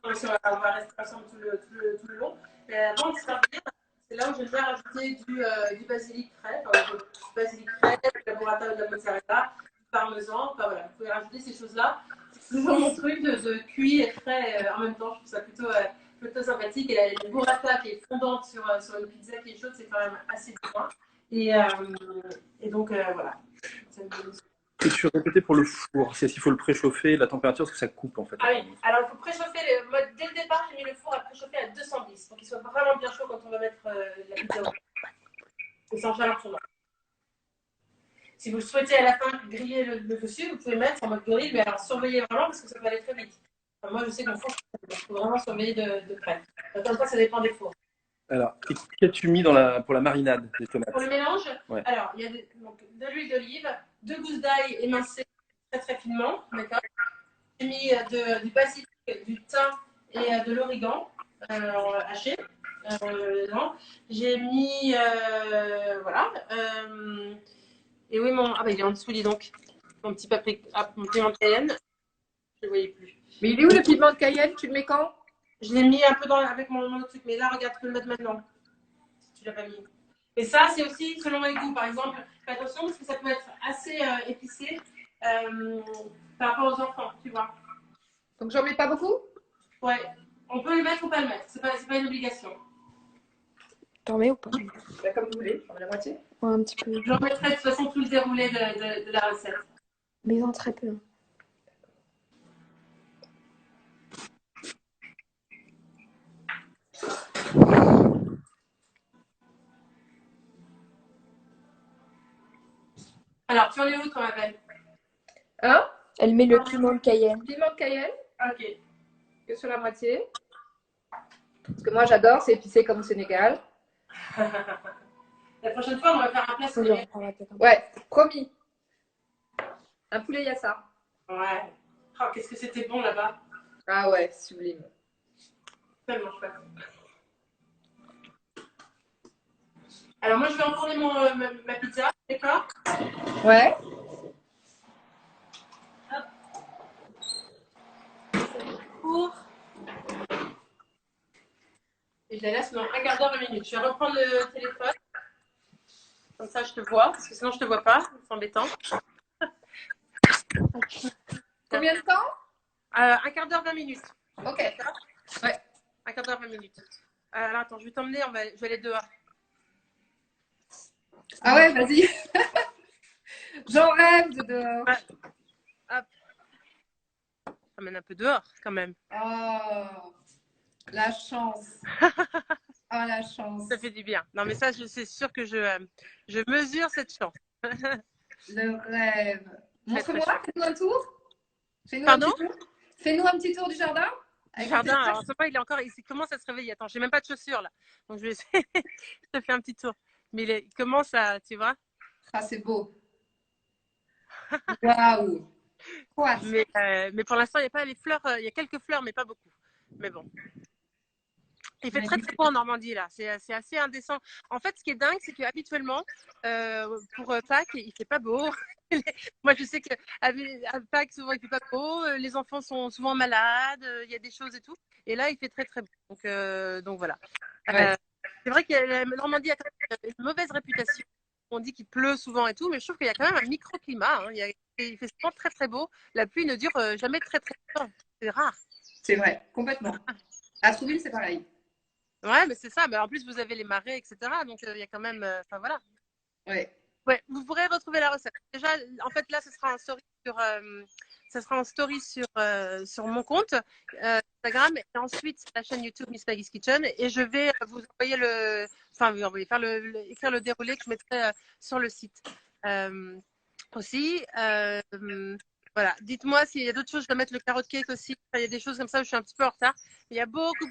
on va rester ensemble tout le long. Et avant de servir, c'est là où je vais rajouter du basilic frais, du basilic frais, du laboratoire de la mozzarella, du parmesan. Enfin, voilà, vous pouvez rajouter ces choses-là. C'est toujours mon truc de cuit et frais en même temps. Je trouve ça plutôt sympathique. Et la burrata qui est fondante sur une pizza qui est chaude, c'est quand même assez bien. Et donc, voilà. Peux-tu répéter pour le four? C'est s'il faut le préchauffer, la température, parce que ça coupe en fait. Ah oui, alors il faut préchauffer dès le départ, j'ai mis le four à préchauffer à 210 pour qu'il soit vraiment bien chaud quand on va mettre la pizza au four. Et sans chaleur tournante. Si vous souhaitez à la fin griller le dessus, vous pouvez mettre en mode grill, mais alors surveillez vraiment parce que ça peut aller très vite. Enfin, moi je sais que mon four, il faut vraiment surveiller de près. Donc, comme ça dépend des fours. Alors, qu'as-tu mis pour la marinade des tomates? Pour le mélange, ouais. Alors il y a de l'huile d'olive, 2 gousses d'ail émincées très très finement, d'accord. J'ai mis du basilic, du thym et de l'origan haché. J'ai mis voilà. Et oui, il est en dessous, dis donc. Mon petit mon piment de Cayenne. Je ne le voyais plus. Mais il est où le piment de Cayenne? Tu le mets quand? Je l'ai mis un peu avec mon autre truc, mais là, regarde, tu peux le mettre maintenant. Si tu ne l'as pas mis. Et ça, c'est aussi selon les goûts. Par exemple, fais attention parce que ça peut être assez épicé par rapport aux enfants, tu vois. Donc, j'en mets pas beaucoup? Ouais. On peut le mettre ou pas le mettre. C'est pas une obligation. T'en mets ou pas? Bah, comme vous voulez, j'en mets la moitié. Ouais, un petit peu. Je remettrai de toute façon tout le déroulé de la recette. Mais en très peu. Alors, tu en es où, toi, ma belle? Hein? Elle met le piment de Cayenne. Piment de Cayenne? Ok. Que sur la moitié. Parce que moi, j'adore, c'est épicé comme au Sénégal. La prochaine fois, on va faire un plat sénégalais. Ouais, promis. Un poulet yassa. Ouais. Oh, qu'est-ce que c'était bon là-bas. Ah ouais, sublime. Tellement chouette. Alors, moi, je vais enfourner ma pizza, d'accord? Ouais. Hop. Pour. Et je la laisse dans un quart d'heure, 20 minutes. Je vais reprendre le téléphone. Comme ça, je te vois, parce que sinon, je te vois pas. C'est embêtant. Combien de temps? Un quart d'heure, 20 minutes. Ok. Ouais. Un quart d'heure, 20 minutes. Alors, attends, je vais t'emmener, je vais aller dehors. Ah ouais, vas-y. J'en rêve de dehors. Hop. Ça mène un peu dehors, quand même. Oh, la chance. Ah, la chance. Ça fait du bien. Non, mais ça, c'est sûr que je mesure cette chance. Le rêve. Montre-moi, très fais-nous un tour. Pardon? Fais-nous un petit tour du jardin. Du jardin, alors ce pas, il commence à se réveiller. Attends, j'ai même pas de chaussures là. Donc je vais essayer. Je te fais un petit tour. Mais il commence à, tu vois. Ah, c'est beau. Waouh. Quoi? Mais pour l'instant, il n'y a pas les fleurs. Il y a quelques fleurs, mais pas beaucoup. Mais bon. Il fait très très beau en Normandie là. C'est assez indécent. En fait, ce qui est dingue, c'est qu'habituellement, pour Pâques, il fait pas beau. Moi, je sais qu'à Pâques, souvent, il fait pas beau. Les enfants sont souvent malades. Il y a des choses et tout. Et là, il fait très très beau. Donc voilà. Ouais. C'est vrai que la Normandie a quand même une mauvaise réputation. On dit qu'il pleut souvent et tout, mais je trouve qu'il y a quand même un microclimat. Hein. Il fait souvent très très beau. La pluie ne dure jamais très très longtemps. C'est rare. C'est vrai, complètement. À Trouville, c'est pareil. Ouais, mais c'est ça. Mais en plus, vous avez les marais, etc. Donc, il y a quand même. Enfin, voilà. Ouais. Ouais, vous pourrez retrouver la recette. Déjà, en fait, là, ce sera en story sur mon compte Instagram et ensuite sur la chaîne YouTube Miss Maggie's Kitchen. Et je vais vous envoyer écrire le déroulé que je mettrai sur le site aussi. Voilà. Dites-moi s'il y a d'autres choses. Je dois mettre le carrot cake aussi. Enfin, il y a des choses comme ça où je suis un petit peu en retard. Il y a beaucoup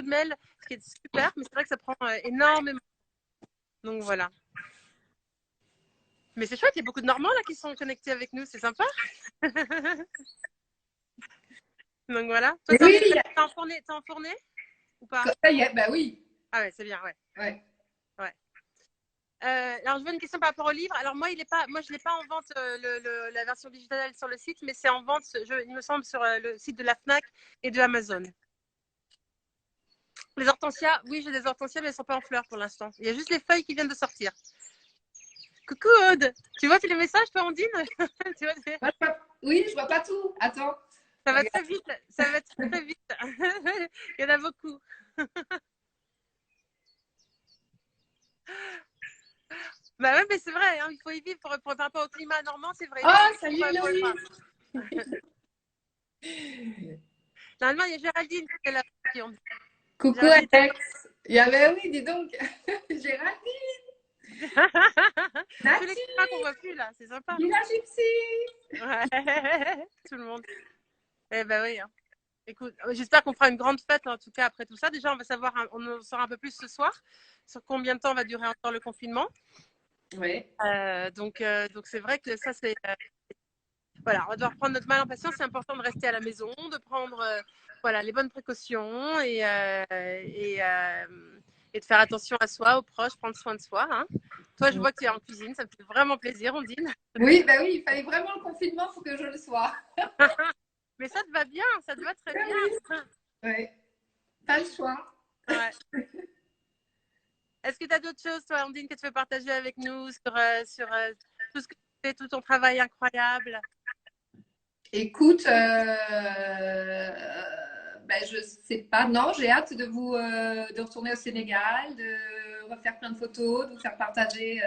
de mails, ce qui est super, mais c'est vrai que ça prend énormément. Donc voilà. Mais c'est chouette, il y a beaucoup de Normands là qui sont connectés avec nous, c'est sympa. Donc voilà. Toi, Oui, t'es enfourné ou pas? bah oui. Ah ouais, c'est bien, ouais. Ouais. Alors je veux une question par rapport au livre. Alors moi, je l'ai pas en vente la version digitale sur le site, mais c'est en vente, il me semble, sur le site de la Fnac et de Amazon. Les hortensias, oui, j'ai des hortensias, mais elles sont pas en fleurs pour l'instant. Il y a juste les feuilles qui viennent de sortir. Coucou Aude, tu vois tous les messages, toi, Ondine? Tu vois, Oui, je vois pas tout. Attends. ça va très vite, ça va très très vite. Il y en a beaucoup. Bah ouais, mais c'est vrai, hein, il faut y vivre par rapport au climat normand, c'est vrai. Oh, salut Louis. Normalement, il y a Géraldine qui est là. Coucou Géraldine. Alex. Il y avait, oui, dis donc. Géraldine. Tous les copains qu'on voit plus là, c'est sympa. Lila Gypsy. Ouais, tout le monde. Eh ben oui. Hein. Écoute, j'espère qu'on fera une grande fête en tout cas après tout ça. Déjà, on en saura un peu plus ce soir sur combien de temps va durer encore le confinement. Ouais. Donc c'est vrai que ça c'est voilà, on va devoir prendre notre mal en patience. C'est important de rester à la maison, de prendre voilà les bonnes précautions et de faire attention à soi, aux proches, prendre soin de soi. Hein. Toi, je vois que tu es en cuisine, ça me fait vraiment plaisir, Ondine. Oui, bah oui, il fallait vraiment le confinement pour que je le sois. Mais ça te va bien, ça te va très bien. Oui. Ouais. Pas le choix. Ouais. Est-ce que tu as d'autres choses, toi, Ondine, que tu veux partager avec nous sur tout ce que tu fais, tout ton travail incroyable? Écoute, je sais pas. Non, j'ai hâte de retourner au Sénégal, de refaire plein de photos, de vous faire partager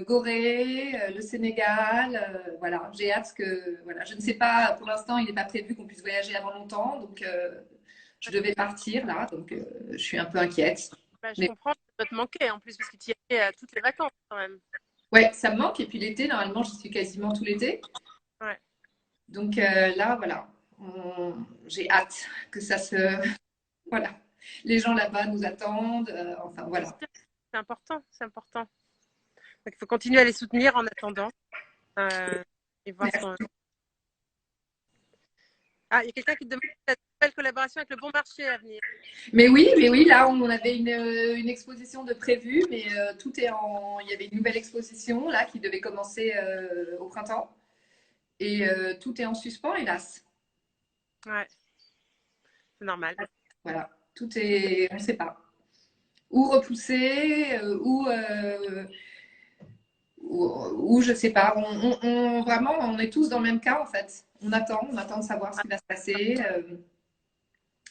Gorée, le Sénégal. Voilà, j'ai hâte que. Voilà, je ne sais pas. Pour l'instant, il n'est pas prévu qu'on puisse voyager avant longtemps, donc je devais partir là, donc je suis un peu inquiète. Bah, je comprends, ça doit te manquer en plus parce que tu y es toutes les vacances quand même. Ouais, ça me manque. Et puis l'été, normalement, je suis quasiment tout l'été. Ouais. Donc là, voilà, j'ai hâte que ça se. Voilà. Les gens là-bas nous attendent. Enfin, voilà. C'est important, c'est important. Donc, il faut continuer à les soutenir en attendant et voir ce qu'on. Ah, il y a quelqu'un qui te demande cette belle collaboration avec le Bon Marché à venir. Mais oui, là, on avait une exposition de prévue, mais tout est en. Il y avait une nouvelle exposition là qui devait commencer au printemps. Et tout est en suspens, hélas. Ouais, c'est normal. Voilà. Tout est. On ne sait pas. Ou repoussé, ou je sais pas. Vraiment, on est tous dans le même cas en fait. On attend de savoir ce qui va se passer,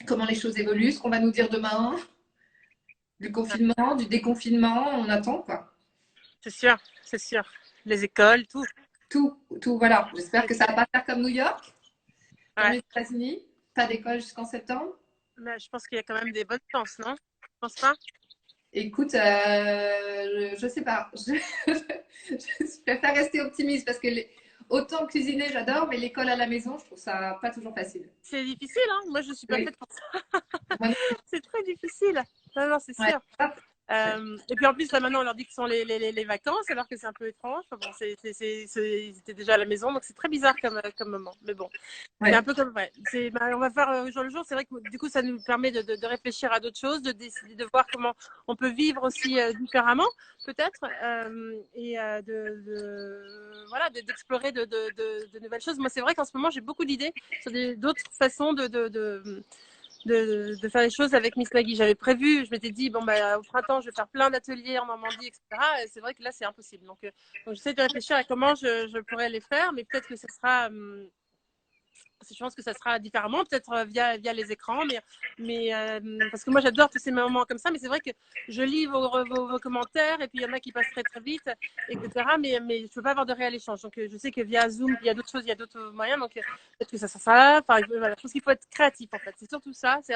comment les choses évoluent, ce qu'on va nous dire demain, du confinement, du déconfinement. On attend quoi. C'est sûr, c'est sûr. Les écoles, tout. Tout, voilà. J'espère que ça va pas faire comme New York, comme Ouais. les États-Unis. Pas d'école jusqu'en septembre. Mais je pense qu'il y a quand même des bonnes chances, non? Je pense pas. Écoute, je sais pas. Je préfère rester optimiste parce que autant cuisiner, j'adore, mais l'école à la maison, je trouve ça pas toujours facile. C'est difficile, hein? Moi, je suis pas Oui. faite pour ça. C'est très difficile. Non, c'est sûr. Ouais. Et puis en plus, là maintenant, on leur dit que ce sont les vacances, alors que c'est un peu étrange. Enfin, bon, ils étaient déjà à la maison, donc c'est très bizarre comme moment. Mais bon, Ouais. c'est un peu comme vrai. On va faire au jour le jour. C'est vrai que du coup, ça nous permet de réfléchir à d'autres choses, de décider, de voir comment on peut vivre aussi différemment, peut-être, et voilà, d'explorer de nouvelles choses. Moi, c'est vrai qu'en ce moment, j'ai beaucoup d'idées sur d'autres façons de faire les choses avec Miss Maggie. J'avais prévu, je m'étais dit, bon, bah, au printemps, je vais faire plein d'ateliers en Normandie, etc. Et c'est vrai que là, c'est impossible. Donc j'essaie de réfléchir à comment je pourrais les faire, mais peut-être que ce sera Je pense que ça sera différemment, peut-être via les écrans, mais parce que moi j'adore tous ces moments comme ça, mais c'est vrai que je lis vos commentaires et puis il y en a qui passent très très vite, etc. Mais je ne peux pas avoir de réel échange. Donc je sais que via Zoom, il y a d'autres choses, il y a d'autres moyens, donc peut-être que ça sera là. Enfin, voilà, je pense qu'il faut être créatif en fait. C'est surtout ça, c'est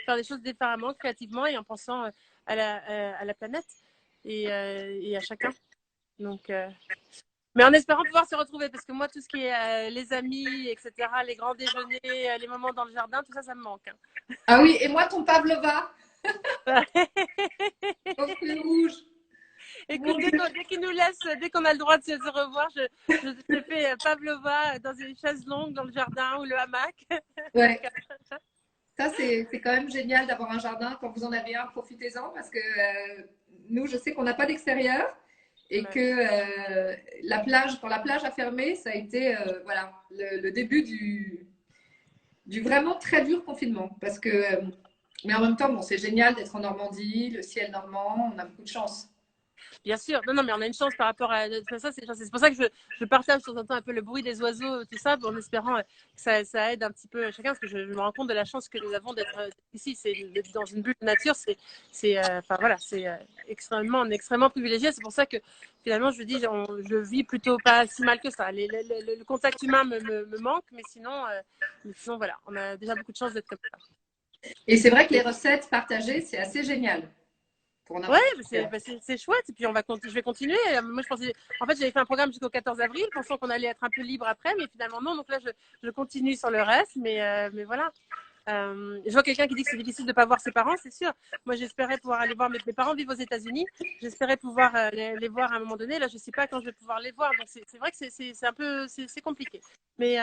faire des choses différemment, créativement et en pensant à la planète et à chacun. Donc mais en espérant pouvoir se retrouver, parce que moi, tout ce qui est les amis, etc., les grands déjeuners, les moments dans le jardin, tout ça, ça me manque. Hein. Ah oui, et moi, ton pavlova au fil rouge. Écoute, dès qu'ils nous laissent, dès qu'on a le droit de se revoir, je fais pavlova dans une chaise longue dans le jardin ou le hamac. Ouais. Ça, c'est quand même génial d'avoir un jardin. Quand vous en avez un, profitez-en parce que nous, je sais qu'on n'a pas d'extérieur et que la plage, quand la plage a fermé, ça a été voilà, le début du vraiment très dur confinement. Parce que, mais en même temps, bon, c'est génial d'être en Normandie, le ciel normand, on a beaucoup de chance. Bien sûr, non, mais on a une chance par rapport à ça. C'est pour ça que je partage de temps en temps un peu le bruit des oiseaux, tout ça, en espérant que ça aide un petit peu chacun, parce que je me rends compte de la chance que nous avons d'être ici. C'est d'être dans une bulle de nature, enfin voilà, c'est extrêmement privilégié. C'est pour ça que finalement, je dis, je vis plutôt pas si mal que ça. Le contact humain me manque, mais sinon, voilà, on a déjà beaucoup de chance d'être comme ça. Et c'est vrai que les recettes partagées, c'est assez génial. Ouais, c'est chouette. Et puis je vais continuer. Moi, en fait, j'avais fait un programme jusqu'au 14 avril, pensant qu'on allait être un peu libre après, mais finalement non. Donc là, je continue sur le reste, mais voilà. Je vois quelqu'un qui dit que c'est difficile de ne pas voir ses parents, c'est sûr. Moi, j'espérais pouvoir aller voir mes parents vivent aux États-Unis. J'espérais pouvoir les voir à un moment donné. Là, je ne sais pas quand je vais pouvoir les voir. Donc c'est vrai que c'est un peu c'est compliqué. Mais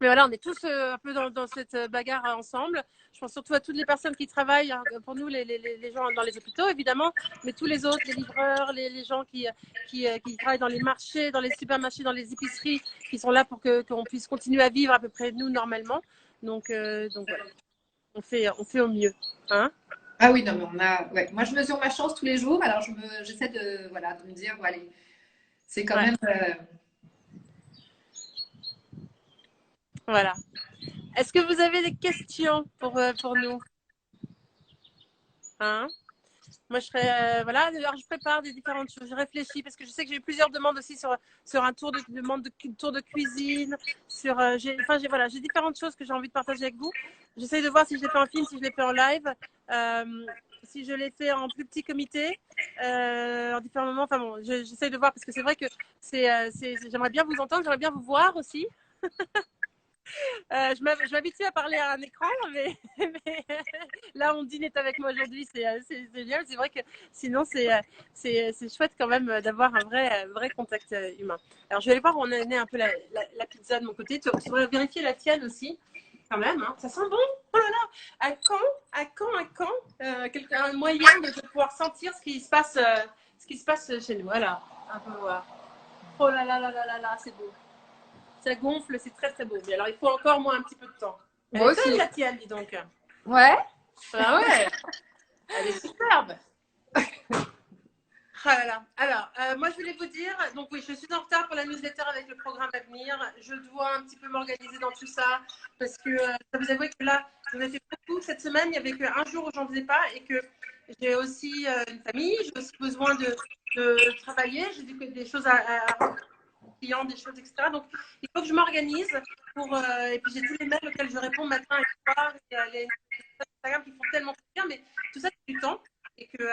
voilà, on est tous un peu dans cette bagarre ensemble. Je pense surtout à toutes les personnes qui travaillent, hein, pour nous, les gens dans les hôpitaux, évidemment, mais tous les autres, les livreurs, les gens qui travaillent dans les marchés, dans les supermarchés, dans les épiceries, qui sont là pour qu'on puisse continuer à vivre à peu près nous normalement. Donc voilà, on fait au mieux. Hein. Ah oui, non, mais ouais. Moi, je mesure ma chance tous les jours. Alors, j'essaie de me dire, bon, allez, c'est quand même. Voilà. Est-ce que vous avez des questions pour nous? Hein? Moi, je serais. Voilà, alors je prépare des différentes choses. Je réfléchis parce que je sais que j'ai eu plusieurs demandes aussi sur un tour de cuisine. J'ai différentes choses que j'ai envie de partager avec vous. J'essaie de voir si je les fais en film, si je les fais en live, si je les fais en plus petit comité, en différents moments. Enfin bon, j'essaie de voir parce que c'est vrai que j'aimerais bien vous entendre, j'aimerais bien vous voir aussi. Je m'habitue à parler à un écran, mais là, Ondine est avec moi aujourd'hui, c'est génial. C'est vrai que sinon, c'est chouette quand même d'avoir un vrai contact humain. Alors, je vais aller voir où on est un peu la pizza de mon côté. Tu pourrais vérifier la tienne aussi, quand même. Hein. Ça sent bon. Oh là là. À quand un moyen de pouvoir sentir ce qui se passe chez nous. Voilà, un peu voir. Oh là là là là là là, c'est beau. Ça gonfle, c'est très très beau. Mais alors il faut encore un petit peu de temps. Moi aussi. Belle la tienne, dis donc. Ouais. Ah ouais. Elle est superbe. Ah là là. Alors, moi je voulais vous dire, donc oui, je suis en retard pour la newsletter avec le programme à venir. Je dois un petit peu m'organiser dans tout ça parce que je vous avoue que là, j'en ai fait beaucoup cette semaine. Il n'y avait qu'un jour où j'en faisais pas et que j'ai aussi une famille, j'ai aussi besoin de travailler. J'ai des choses à clients, des choses, etc. Donc, il faut que je m'organise et puis j'ai tous les mails auxquels je réponds matin et soir, et les Instagram qui font tellement bien, mais tout ça, c'est du temps et que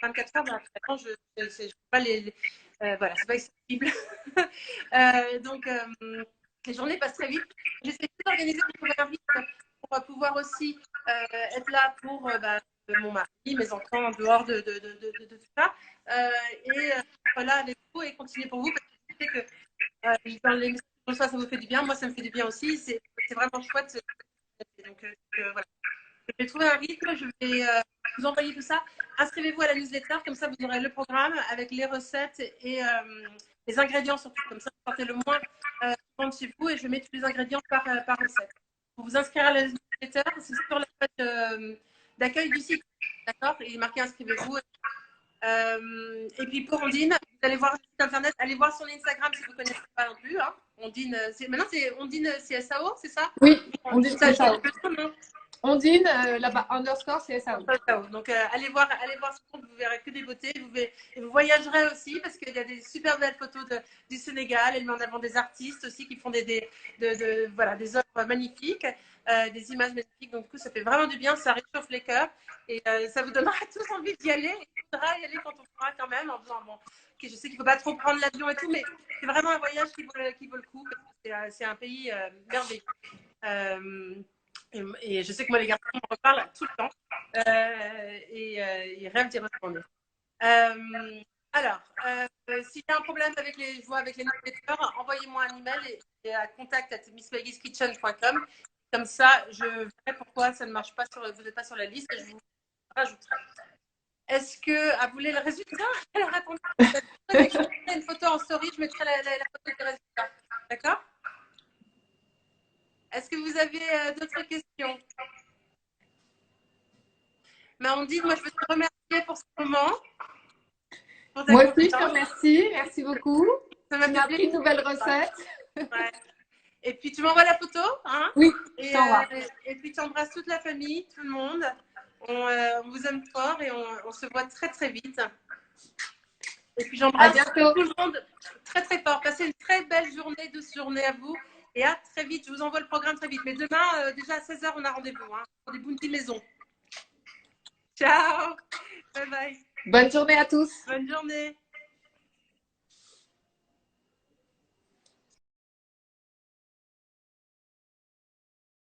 24 heures, maintenant, je ne peux pas voilà, c'est pas accessible. Donc, les journées passent très vite. J'essaie d'organiser pour trouver un rythme pour pouvoir aussi être là pour mon mari, mes enfants en dehors de tout ça. Et voilà avec vous et continuer pour vous parce que je sais que dans les messages, ça vous fait du bien. Moi, ça me fait du bien aussi. C'est vraiment chouette. Donc, voilà. Je vais trouver un rythme. Je vais vous envoyer tout ça. Inscrivez-vous à la newsletter. Comme ça, vous aurez le programme avec les recettes et les ingrédients surtout. Comme ça, vous sortez le moins de chez vous et je mets tous les ingrédients par recette. Pour vous inscrire à la newsletter, c'est sur la page d'accueil du site. D'accord. Il est marqué inscrivez-vous. Et puis pour Ondine, vous allez voir le site internet, allez voir son Instagram si vous ne connaissez pas non plus. Hein. Ondine, maintenant c'est Ondine CSAO, c'est ça? Oui, Ondine Ça, CSAO. je le nom. Ondine, là-bas, underscore CSAO. Donc, allez voir ce compte, vous verrez que des beautés. Vous voyagerez aussi parce qu'il y a des super belles photos du Sénégal. Elle met en avant des artistes aussi qui font des œuvres magnifiques, des images magnifiques. Donc, du coup, ça fait vraiment du bien, ça réchauffe les cœurs et ça vous donnera tous envie d'y aller. Il faudra y aller quand on pourra quand même en faisant bon. Je sais qu'il ne faut pas trop prendre l'avion et tout, mais c'est vraiment un voyage qui vaut le coup parce que c'est un pays merveilleux. Et je sais que moi, les garçons me reparlent tout le temps et ils rêvent d'y retourner. S'il y a un problème avec les newsletters, envoyez-moi un email et à contact@missmaggie'skitchen.com. Comme ça, je verrai pourquoi ça ne marche pas vous n'êtes pas sur la liste et je vous rajouterai. Est-ce que vous voulez le résultat? Alors, attendez. Je mettrai une photo en story, je mettrai la photo des résultats. D'accord? Est-ce que vous avez d'autres questions? Mais on dit, moi, je veux te remercier pour ce moment. Moi aussi, je te remercie. Merci beaucoup. Ça m'a Tu m'as appris une nouvelle recette. Ouais. Et puis, tu m'envoies la photo, hein? Oui, et, je t'envoie. Et puis, tu embrasses toute la famille, tout le monde. On vous aime fort et on se voit très, très vite. Et puis, j'embrasse tout le monde très, très fort. Passez une très belle journée, douce journée à vous. Et à très vite. Je vous envoie le programme très vite. Mais demain, déjà à 16h, on a rendez-vous. Hein, pour des bounty maison. Ciao. Bye bye. Bonne journée à tous. Bonne journée.